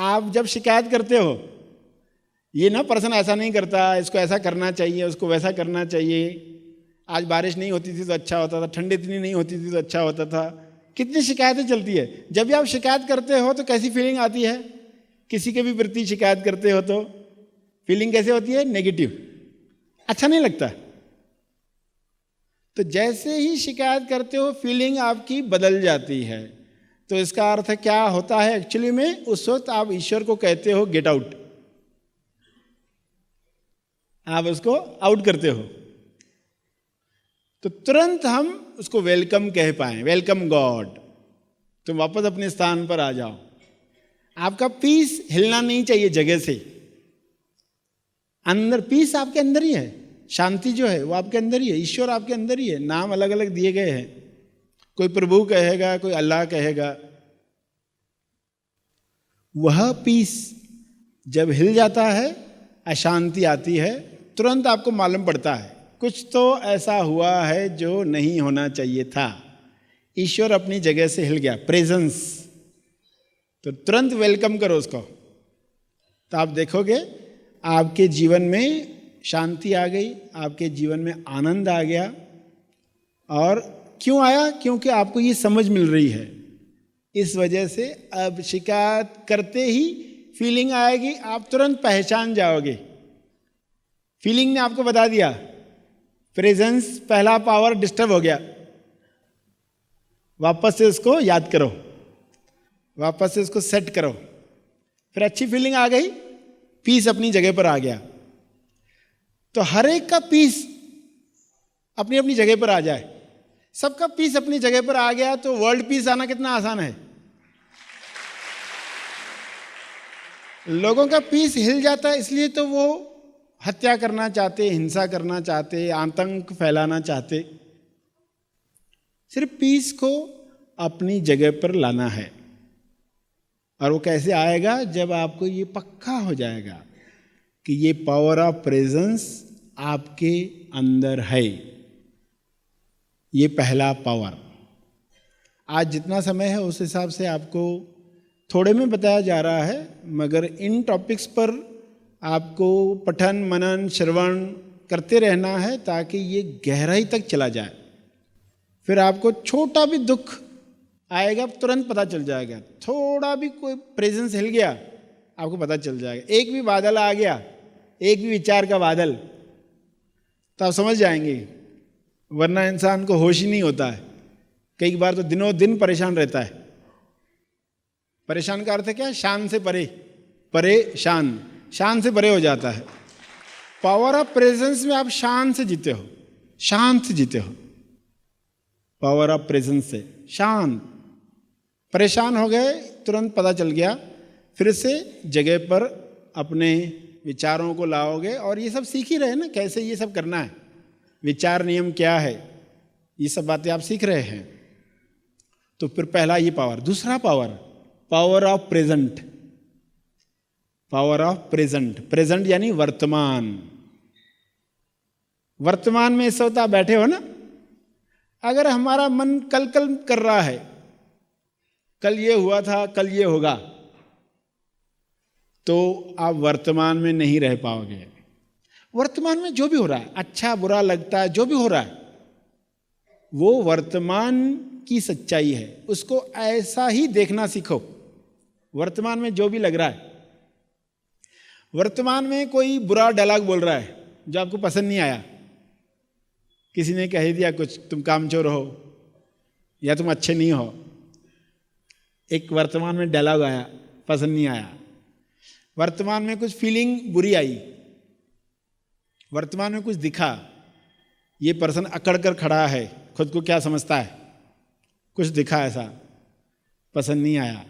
आप जब शिकायत करते हो, ये ना पर्सन ऐसा नहीं करता, इसको ऐसा करना चाहिए, उसको वैसा करना चाहिए, आज बारिश नहीं होती थी तो अच्छा होता था, ठंड इतनी नहीं होती थी तो अच्छा होता था, कितनी शिकायतें चलती है। जब भी आप शिकायत करते हो तो कैसी फीलिंग आती है? किसी के भी प्रति शिकायत करते हो तो फीलिंग कैसे होती है? नेगेटिव, अच्छा नहीं लगता। तो जैसे ही शिकायत करते हो फीलिंग आपकी बदल जाती है। तो इसका अर्थ क्या होता है एक्चुअली में? उस वक्त आप ईश्वर को कहते हो गेट आउट, आप उसको आउट करते हो, तो तुरंत हम उसको वेलकम कह पाए, वेलकम गॉड, तुम वापस अपने स्थान पर आ जाओ। आपका पीस हिलना नहीं चाहिए जगह से, अंदर पीस आपके अंदर ही है, शांति जो है वो आपके अंदर ही है, ईश्वर आपके अंदर ही है। नाम अलग अलग दिए गए हैं, कोई प्रभु कहेगा, कोई अल्लाह कहेगा। वह पीस जब हिल जाता है, अशांति आती है, तुरंत आपको मालूम पड़ता है कुछ तो ऐसा हुआ है जो नहीं होना चाहिए था। ईश्वर अपनी जगह से हिल गया, प्रेजेंस, तो तुरंत वेलकम करो उसको। तो आप देखोगे आपके जीवन में शांति आ गई, आपके जीवन में आनंद आ गया। और क्यों आया? क्योंकि आपको ये समझ मिल रही है। इस वजह से अब शिकायत करते ही फीलिंग आएगी, आप तुरंत पहचान जाओगे। फीलिंग ने आपको बता दिया, प्रेजेंस पहला पावर डिस्टर्ब हो गया, वापस से उसको याद करो, वापस से उसको सेट करो। फिर अच्छी फीलिंग आ गई, पीस अपनी जगह पर आ गया। तो हर एक का पीस अपनी अपनी जगह पर आ जाए, सबका पीस अपनी जगह पर आ गया, तो वर्ल्ड पीस आना कितना आसान है। लोगों का पीस हिल जाता है, इसलिए तो वो हत्या करना चाहते, हिंसा करना चाहते, आतंक फैलाना चाहते। सिर्फ पीस को अपनी जगह पर लाना है। और वो कैसे आएगा? जब आपको ये पक्का हो जाएगा कि ये पावर ऑफ प्रेजेंस आपके अंदर है। ये पहला पावर। आज जितना समय है उस हिसाब से आपको थोड़े में बताया जा रहा है, मगर इन टॉपिक्स पर आपको पठन मनन श्रवण करते रहना है ताकि ये गहराई तक चला जाए। फिर आपको छोटा भी दुख आएगा तुरंत पता चल जाएगा, थोड़ा भी कोई प्रेजेंस हिल गया आपको पता चल जाएगा। एक भी बादल आ गया, एक भी विचार का बादल, तो आप समझ जाएंगे। वरना इंसान को होश ही नहीं होता है, कई बार तो दिनों दिन परेशान रहता है। परेशान का अर्थ है क्या? शान से परे, परेशान, शान से परे हो जाता है। पावर ऑफ प्रेजेंस में आप शान से जीते हो, शांत से जीते हो। पावर ऑफ प्रेजेंस से शांत, परेशान हो गए तुरंत पता चल गया, फिर से जगह पर अपने विचारों को लाओगे। और ये सब सीख ही रहे हैं ना, कैसे ये सब करना है, विचार नियम क्या है, ये सब बातें आप सीख रहे हैं। तो फिर पहला ये पावर। दूसरा power, power of present. Power of present, present यानी वर्तमान। वर्तमान में इस वक्त आप बैठे हो ना, अगर हमारा मन कल कल कर रहा है, कल ये हुआ था, कल ये होगा, तो आप वर्तमान में नहीं रह पाओगे। वर्तमान में जो भी हो रहा है, अच्छा बुरा लगता है, जो भी हो रहा है वो वर्तमान की सच्चाई है, उसको ऐसा ही देखना सीखो। वर्तमान में जो भी लग रहा है, वर्तमान में कोई बुरा डायलॉग बोल रहा है जो आपको पसंद नहीं आया, किसी ने कह दिया कुछ, तुम कामचोर हो या तुम अच्छे नहीं हो, एक वर्तमान में डायलॉग आया, पसंद नहीं आया। वर्तमान में कुछ फीलिंग बुरी आई, वर्तमान में कुछ दिखा, ये पर्सन अकड़ कर खड़ा है, खुद को क्या समझता है, कुछ दिखा ऐसा, पसंद नहीं आया,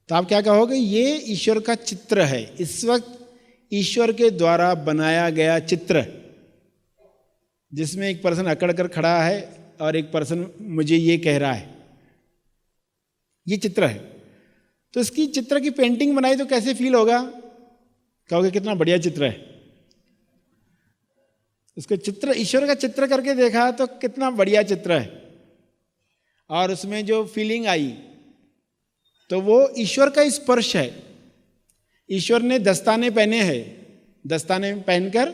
तो आप क्या कहोगे? ये ईश्वर का चित्र है, इस वक्त ईश्वर के द्वारा बनाया गया चित्र, जिसमें एक पर्सन अकड़ कर खड़ा है और एक पर्सन मुझे ये कह रहा है, ये चित्र है। तो इसकी चित्र की पेंटिंग बनाई तो कैसे फील होगा? कहोगे कितना बढ़िया चित्र है। उसको चित्र, ईश्वर का चित्र करके देखा तो कितना बढ़िया चित्र है, और उसमें जो फीलिंग आई तो वो ईश्वर का स्पर्श है, ईश्वर ने दस्ताने पहने हैं, दस्ताने पहनकर,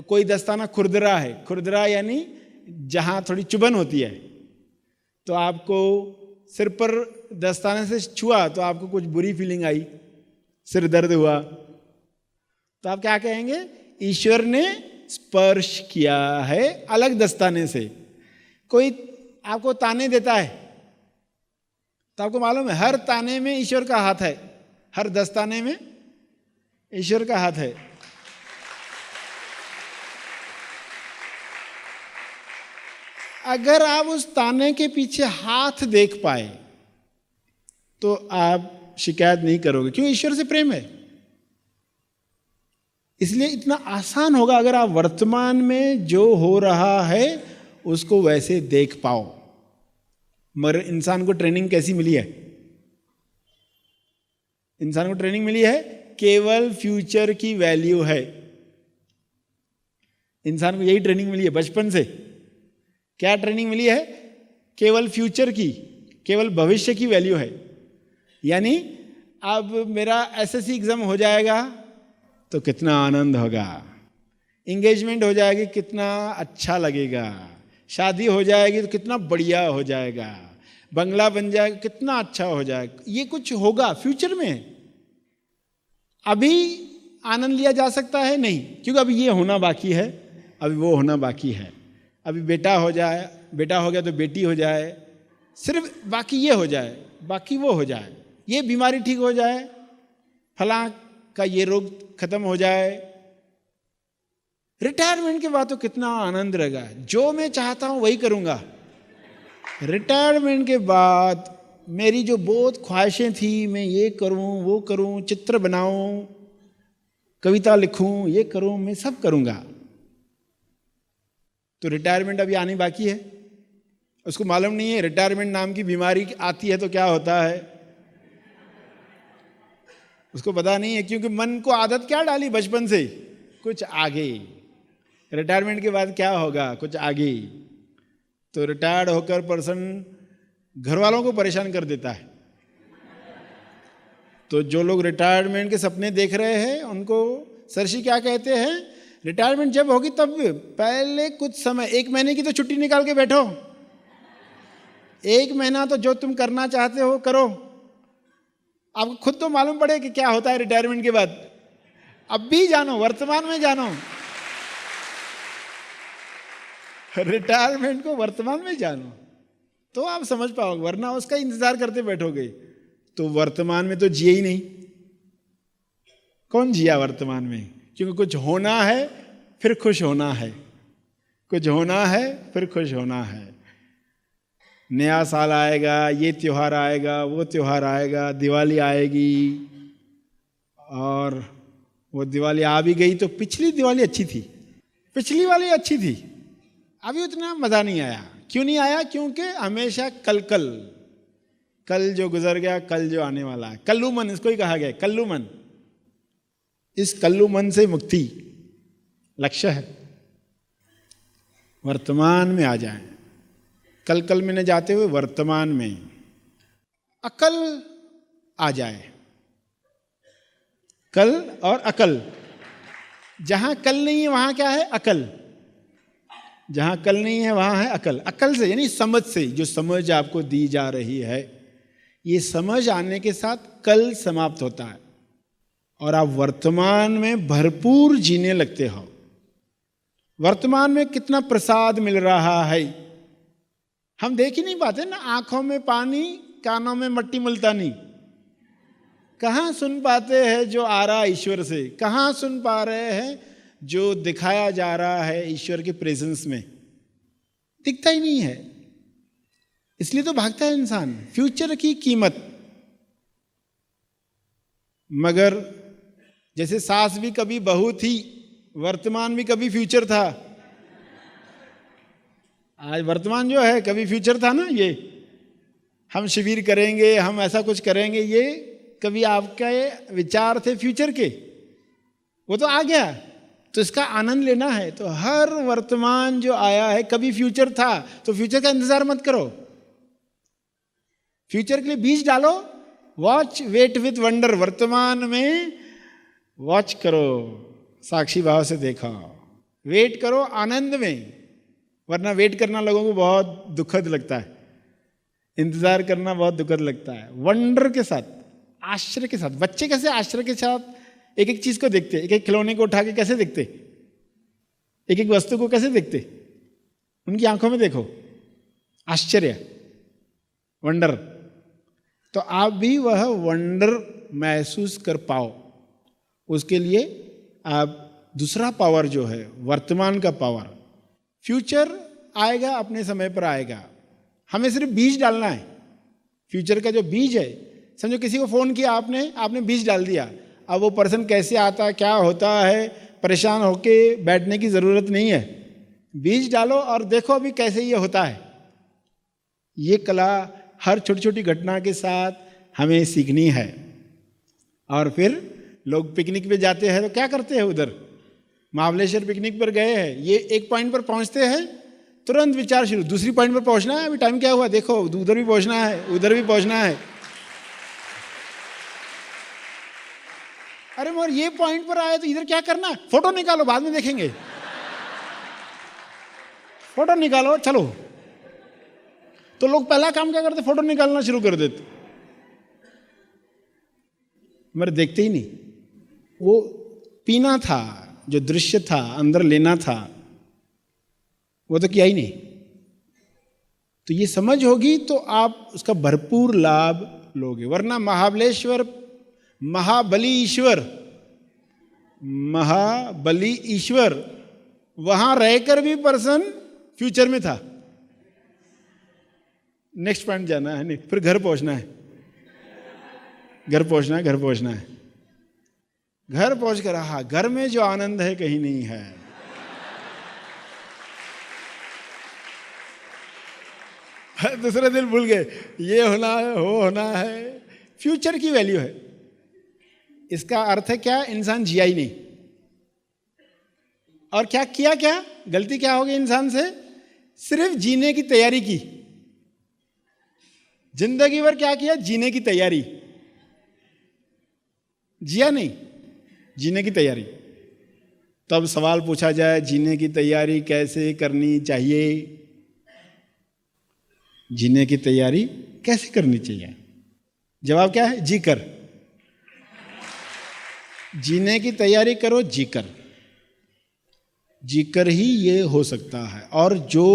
कोई दस्ताना खुरदरा है, खुरदरा यानी जहां थोड़ी चुभन होती है, तो आपको सिर पर दस्ताने से छुआ तो आपको कुछ बुरी फीलिंग आई, सिर दर्द हुआ, तो आप क्या कहेंगे? ईश्वर ने स्पर्श किया है अलग दस्ताने से। कोई आपको ताने देता है तो आपको मालूम है हर ताने में ईश्वर का हाथ है, हर दस्ताने में ईश्वर का हाथ है। अगर आप उस ताने के पीछे हाथ देख पाए तो आप शिकायत नहीं करोगे, क्यों? ईश्वर से प्रेम है। इसलिए इतना आसान होगा अगर आप वर्तमान में जो हो रहा है उसको वैसे देख पाओ। मगर इंसान को ट्रेनिंग कैसी मिली है? इंसान को ट्रेनिंग मिली है केवल फ्यूचर की वैल्यू है। इंसान को यही ट्रेनिंग मिली है बचपन से। क्या ट्रेनिंग मिली है? केवल फ्यूचर की, केवल भविष्य की वैल्यू है। यानी अब मेरा एसएससी एग्जाम हो जाएगा तो कितना आनंद होगा, इंगेजमेंट हो जाएगी कितना अच्छा लगेगा, शादी हो जाएगी तो कितना बढ़िया हो जाएगा, बंगला बन जाएगा कितना अच्छा हो जाएगा। ये कुछ होगा फ्यूचर में। अभी आनंद लिया जा सकता है नहीं, क्योंकि अभी ये होना बाकी है, अभी वो होना बाकी है। अभी बेटा हो जाए, बेटा हो गया तो बेटी हो जाए, सिर्फ बाकी ये हो जाए, बाकी वो हो जाए, ये बीमारी ठीक हो जाए, फलां का ये रोग खत्म हो जाए। रिटायरमेंट के बाद तो कितना आनंद रहेगा, जो मैं चाहता हूं वही करूंगा। रिटायरमेंट के बाद मेरी जो बहुत ख्वाहिशें थी, मैं ये करूं वो करूं, चित्र बनाऊं, कविता लिखूं, ये करूं, मैं सब करूंगा। तो रिटायरमेंट अभी आनी बाकी है। उसको मालूम नहीं है रिटायरमेंट नाम की बीमारी आती है तो क्या होता है, उसको पता नहीं है, क्योंकि मन को आदत क्या डाली बचपन से, कुछ आगे। रिटायरमेंट के बाद क्या होगा, कुछ आगे। तो रिटायर्ड होकर पर्सन घर वालों को परेशान कर देता है। तो जो लोग रिटायरमेंट के सपने देख रहे हैं उनको सरशी क्या कहते हैं, रिटायरमेंट जब होगी तब पहले कुछ समय, 1 महीने की तो छुट्टी निकाल के बैठो, 1 महीना तो जो तुम करना चाहते हो करो। आपको खुद तो मालूम पड़े कि क्या होता है रिटायरमेंट के बाद। अब भी जानो, वर्तमान में जानो, रिटायरमेंट को वर्तमान में जानो तो आप समझ पाओगे, वरना उसका इंतजार करते बैठोगे तो वर्तमान में तो जिए ही नहीं। कौन जिया वर्तमान में? क्योंकि कुछ होना है फिर खुश होना है, कुछ होना है फिर खुश होना है। नया साल आएगा, ये त्योहार आएगा, वो त्योहार आएगा, दिवाली आएगी, और वो दिवाली आ भी गई तो पिछली दिवाली अच्छी थी, पिछली वाली अच्छी थी, अभी उतना मज़ा नहीं आया। क्यों नहीं आया? क्योंकि हमेशा कल कल, कल जो गुजर गया कल जो आने वाला है, कल्लू मन इसको ही कहा गया, कल्लू मन। इस कल्लू मन से मुक्ति लक्ष्य है। वर्तमान में आ जाएं, कल कल में न जाते हुए वर्तमान में अकल आ जाए। कल और अकल, जहां कल नहीं है वहां क्या है? अकल। जहां कल नहीं है वहां है अकल। अकल से यानी समझ से, जो समझ आपको दी जा रही है, ये समझ आने के साथ कल समाप्त होता है और आप वर्तमान में भरपूर जीने लगते हो। वर्तमान में कितना प्रसाद मिल रहा है हम देख ही नहीं पाते ना। आंखों में पानी, कानों में मट्टी मुल्तानी। कहाँ सुन पाते हैं जो आ रहा है ईश्वर से, कहाँ सुन पा रहे हैं जो दिखाया जा रहा है ईश्वर के प्रेजेंस में, दिखता ही नहीं है। इसलिए तो भागता है इंसान फ्यूचर की कीमत। मगर जैसे सास भी कभी बहू थी, वर्तमान भी कभी फ्यूचर था। आज वर्तमान जो है कभी फ्यूचर था ना। ये हम शिविर करेंगे, हम ऐसा कुछ करेंगे, ये कभी आपके विचार थे फ्यूचर के, वो तो आ गया। तो इसका आनंद लेना है तो हर वर्तमान जो आया है कभी फ्यूचर था, तो फ्यूचर का इंतजार मत करो। फ्यूचर के लिए बीज डालो, वॉच वेट विथ वंडर। वर्तमान में वॉच करो, साक्षी भाव से देखो, वेट करो आनंद में, वरना वेट करना लोगों को बहुत दुखद लगता है, इंतजार करना बहुत दुखद लगता है। वंडर के साथ, आश्चर्य के साथ, बच्चे कैसे आश्चर्य के साथ एक एक चीज को देखते, एक एक खिलौने को उठा के कैसे देखते, एक एक वस्तु को कैसे देखते, उनकी आंखों में देखो आश्चर्य, वंडर। तो आप भी वह वंडर महसूस कर पाओ, उसके लिए आप दूसरा पावर जो है वर्तमान का पावर, फ्यूचर आएगा अपने समय पर आएगा, हमें सिर्फ बीज डालना है। फ्यूचर का जो बीज है, समझो किसी को फोन किया आपने बीज डाल दिया, अब वो पर्सन कैसे आता है, क्या होता है, परेशान होके बैठने की जरूरत नहीं है, बीज डालो और देखो अभी कैसे ये होता है। ये कला हर छोटी छोटी घटना के साथ हमें सीखनी है। और फिर लोग पिकनिक पे जाते हैं तो क्या करते हैं, उधर महाबलेश्वर पिकनिक पर गए हैं, ये एक पॉइंट पर पहुंचते हैं, तुरंत विचार शुरू, दूसरी पॉइंट पर पहुंचना है, अभी टाइम क्या हुआ देखो, उधर भी पहुंचना है, उधर भी पहुंचना है। अरे मगर ये पॉइंट पर आए तो इधर क्या करना, फोटो निकालो बाद में देखेंगे, फोटो निकालो चलो। तो लोग पहला काम क्या करते, फोटो निकालना शुरू कर देते, मगर देखते ही नहीं। वो पीना था, जो दृश्य था, अंदर लेना था, वो तो किया ही नहीं। तो ये समझ होगी तो आप उसका भरपूर लाभ लोगे, वरना महाबलेश्वर, महाबली ईश्वर वहां रहकर भी पर्सन फ्यूचर में था। नेक्स्ट पॉइंट जाना है, नहीं फिर घर पहुंचना है, घर पहुंचना है। घर पहुंच कर रहा, घर में जो आनंद है कहीं नहीं है। दूसरे दिन भूल गए, ये होना है, वो होना है। फ्यूचर की वैल्यू है। इसका अर्थ है क्या, इंसान जिया ही नहीं। और क्या किया, क्या गलती क्या होगी इंसान से, सिर्फ जीने की तैयारी की। जिंदगी भर क्या किया, जीने की तैयारी, जिया नहीं, जीने की तैयारी। तब सवाल पूछा जाए, जीने की तैयारी कैसे करनी चाहिए, जीने की तैयारी कैसे करनी चाहिए? जवाब क्या है, जी कर। जीने की तैयारी करो, जीकर ही ये हो सकता है। और जो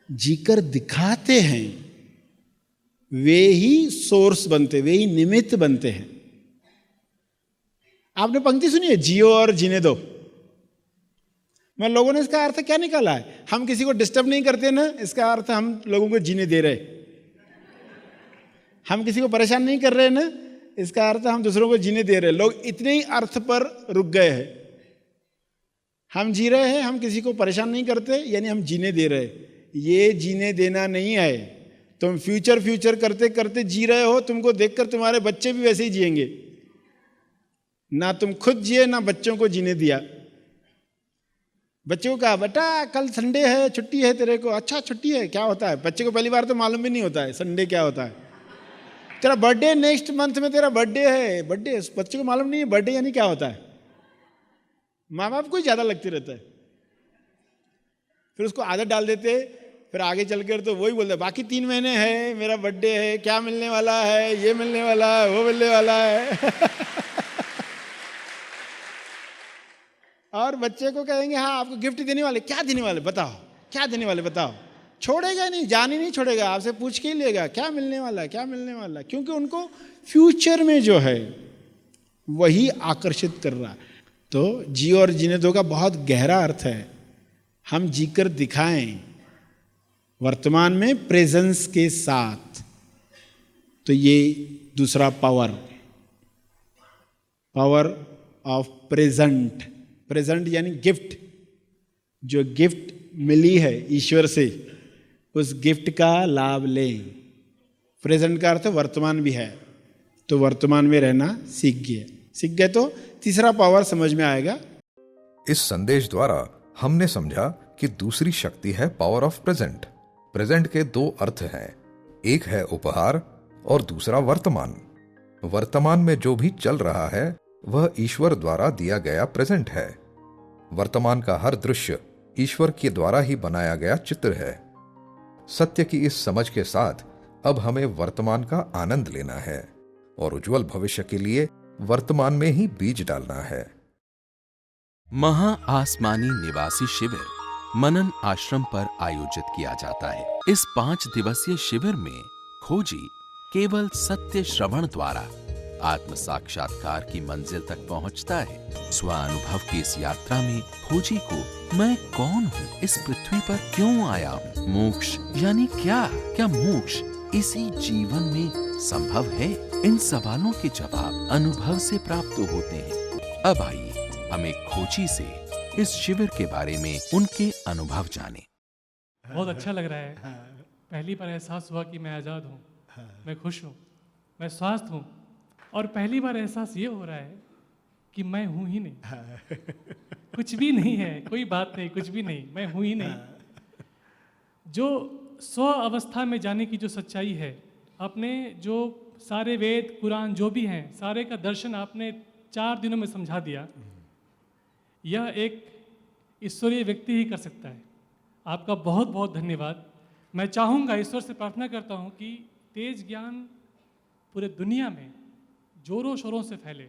जीकर दिखाते हैं वे ही सोर्स बनते, वे ही निमित्त बनते हैं। आपने पंक्ति सुनी है, जियो और जीने दो। मैं लोगों ने इसका अर्थ क्या निकाला है, हम किसी को डिस्टर्ब नहीं करते ना, इसका अर्थ हम लोगों को जीने दे रहे। हम किसी को परेशान नहीं कर रहे ना, इसका अर्थ हम दूसरों को जीने दे रहे। लोग इतने ही अर्थ पर रुक गए हैं। हम जी रहे हैं, हम किसी को परेशान नहीं करते, यानी हम जीने दे रहे। ये जीने देना नहीं है। तुम फ्यूचर करते करते जी रहे हो, तुमको देखकर तुम्हारे बच्चे भी वैसे ही जिएंगे। ना तुम खुद जिए, ना बच्चों को जीने दिया। बच्चों को कहा, बेटा कल संडे है, छुट्टी है तेरे को। अच्छा छुट्टी है, क्या होता है? बच्चे को पहली बार तो मालूम भी नहीं होता है संडे क्या होता है। तेरा बर्थडे नेक्स्ट मंथ में, तेरा बर्थडे है, बर्थडे बच्चे को मालूम नहीं है बर्थडे यानी क्या होता है। माँ बाप को ही ज्यादा लगते रहता है। फिर उसको आदत डाल देते, फिर आगे चलकर तो वही बोलते, बाकी 3 महीने है, मेरा बर्थडे है, क्या मिलने वाला है, ये मिलने वाला है, वो मिलने वाला है। और बच्चे को कहेंगे, हाँ आपको गिफ्ट देने वाले, क्या देने वाले बताओ, क्या देने वाले बताओ। छोड़ेगा नहीं, जान ही नहीं छोड़ेगा, आपसे पूछ के ही लेगा क्या मिलने वाला, क्या मिलने वाला। क्योंकि उनको फ्यूचर में जो है वही आकर्षित कर रहा है। तो जी और जीने दो का बहुत गहरा अर्थ है। हम जीकर दिखाएं वर्तमान में प्रेजेंस के साथ। तो ये दूसरा पावर ऑफ प्रेजेंट। प्रेजेंट यानी गिफ्ट। जो गिफ्ट मिली है ईश्वर से, उस गिफ्ट का लाभ लें। प्रेजेंट का अर्थ वर्तमान भी है, तो वर्तमान में रहना सीख गए तो तीसरा पावर समझ में आएगा। इस संदेश द्वारा हमने समझा कि दूसरी शक्ति है पावर ऑफ प्रेजेंट। प्रेजेंट के 2 अर्थ हैं, एक है उपहार और दूसरा वर्तमान। वर्तमान में जो भी चल रहा है वह ईश्वर द्वारा दिया गया प्रेजेंट है। वर्तमान का हर दृश्य ईश्वर के द्वारा ही बनाया गया चित्र है। सत्य की इस समझ के साथ अब हमें वर्तमान का आनंद लेना है और उज्जवल भविष्य के लिए वर्तमान में ही बीज डालना है। महा आसमानी निवासी शिविर मनन आश्रम पर आयोजित किया जाता है। इस 5 दिवसीय शिविर में खोजी केवल सत्य श्रवण द्वारा आत्म साक्षात्कार की मंजिल तक पहुंचता है। स्वानुभव की इस यात्रा में खोजी को मैं कौन हूं, इस पृथ्वी पर क्यों आया हूं, मोक्ष यानी क्या मोक्ष इसी जीवन में संभव है? इन सवालों के जवाब अनुभव से प्राप्त होते हैं। अब आइए हम एक खोजी से इस शिविर के बारे में उनके अनुभव जाने। बहुत अच्छा लग रहा है। पहली बार एहसास हुआ कि मैं आज़ाद हूँ, मैं खुश हूँ, मैं स्वस्थ हूँ, और पहली बार एहसास ये हो रहा है कि मैं हूँ ही नहीं, कुछ भी नहीं है, कोई बात नहीं, कुछ भी नहीं, मैं हूँ ही नहीं। जो स्व अवस्था में जाने की जो सच्चाई है, आपने जो सारे वेद कुरान जो भी हैं सारे का दर्शन आपने 4 दिनों में समझा दिया। यह एक ईश्वरीय व्यक्ति ही कर सकता है। आपका बहुत बहुत धन्यवाद। मैं चाहूँगा, ईश्वर से प्रार्थना करता हूँ कि तेज ज्ञान पूरे दुनिया में जोरों शोरों से फैले।